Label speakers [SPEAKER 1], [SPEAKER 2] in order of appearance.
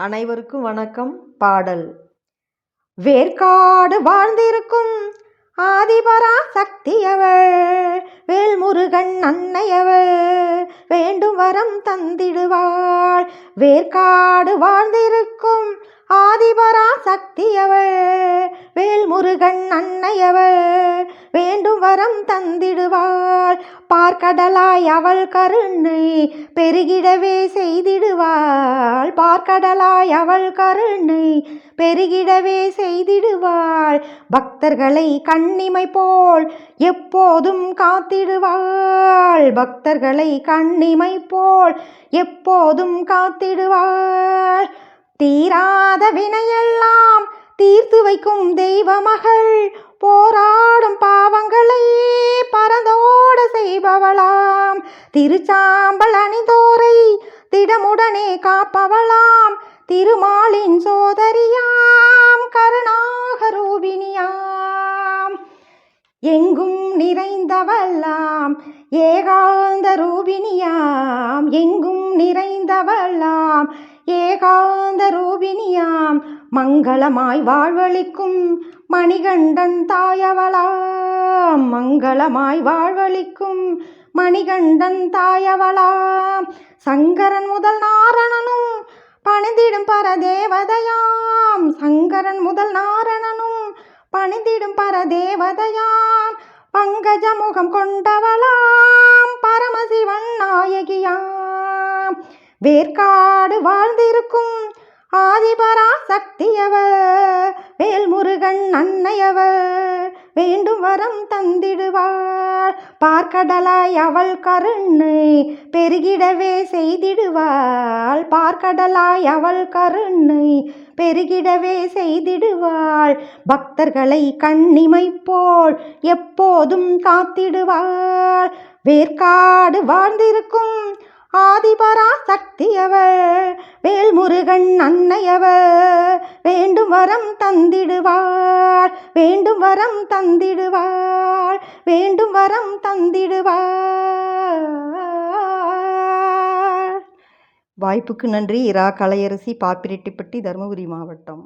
[SPEAKER 1] அனைவருக்கும் வணக்கம். பாடல். வேர்க்காடு வாழ்ந்திருக்கும் ஆதிபரா சக்தியவள், வேல்முருகன் அன்னையவள், வேண்டும் வரம் தந்திடுவாள். வேர்க்காடு வாழ்ந்திருக்கும் ஆதிபரா சக்தியவள், வேல்முருகன் அன்னையவள், வேண்டும் வரம் தந்திடுவாள். பார்க்கடலாய் அவள் கருணை பெருகிடவே செய்திடுவாள். பார்க்கடலாய் அவள் கருணை பெருகிடவே செய்திடுவாள். பக்தர்களை கண்ணிமை போல் எப்போதும் காத்திடுவாள். பக்தர்களை கண்ணிமை போல் எப்போதும் காத்திடுவாள். தீராத வினையெல்லாம் தீர்த்து வைக்கும் தெய்வ மகள், போராடும் பாவங்களை பரந்தோட செய்பவளாம். திருச்சாம்பல் அணிந்தோரை திடமுடனே காப்பவளாம். திருமாலின் சோதரியாம், கருணாகரூபிணியாம். எங்கும் நிறைந்தவளாம், ஏகாந்த ரூபிணியாம். எங்கும் நிறைந்தவளாம், ஏகாந்த ரூபிணியாம். மங்களமாய் வாழ்வளிக்கும் மணிகண்டன் தாயவளாம். மங்களமாய் வாழ்வளிக்கும் மணிகண்டன் தாயவளாம். சங்கரன் முதல் நாரணனும் பணிந்திடும் பரதேவதையாம். சங்கரன் முதல் நாரணனும் பணிந்திடும் பரதேவதையாம். பங்கஜ முகம் கொண்டவளாம், பரமசிவன் நாயகியாம். வேர்க்காடு வாழ்ந்திருக்கும் ஆதிபரா சக்தியவள், வேல்முருகன் அன்னையவள், வேண்டும் வரம் தந்திடுவாள். பார்க்கடலாய் அவள் கருணை பெருகிடவே செய்திடுவாள். பார்க்கடலாய் அவள் கருணை பெருகிடவே செய்திடுவாள். பக்தர்களை கண்ணிமை போல் எப்போதும் காத்திடுவாள். வேர்க்காடு வாழ்ந்திருக்கும் ஆதிபரா சக்தியவள், வேல்முருகன் அன்னையவள், வேண்டும் வரம் தந்திடுவாள். வேண்டும் வரம் தந்திடுவாள். வேண்டும் வரம் தந்திடுவாள். வாய்ப்புக்கு நன்றி. இரா கலையரசி, பாப்பிரெட்டிப்பட்டி, தருமபுரி மாவட்டம்.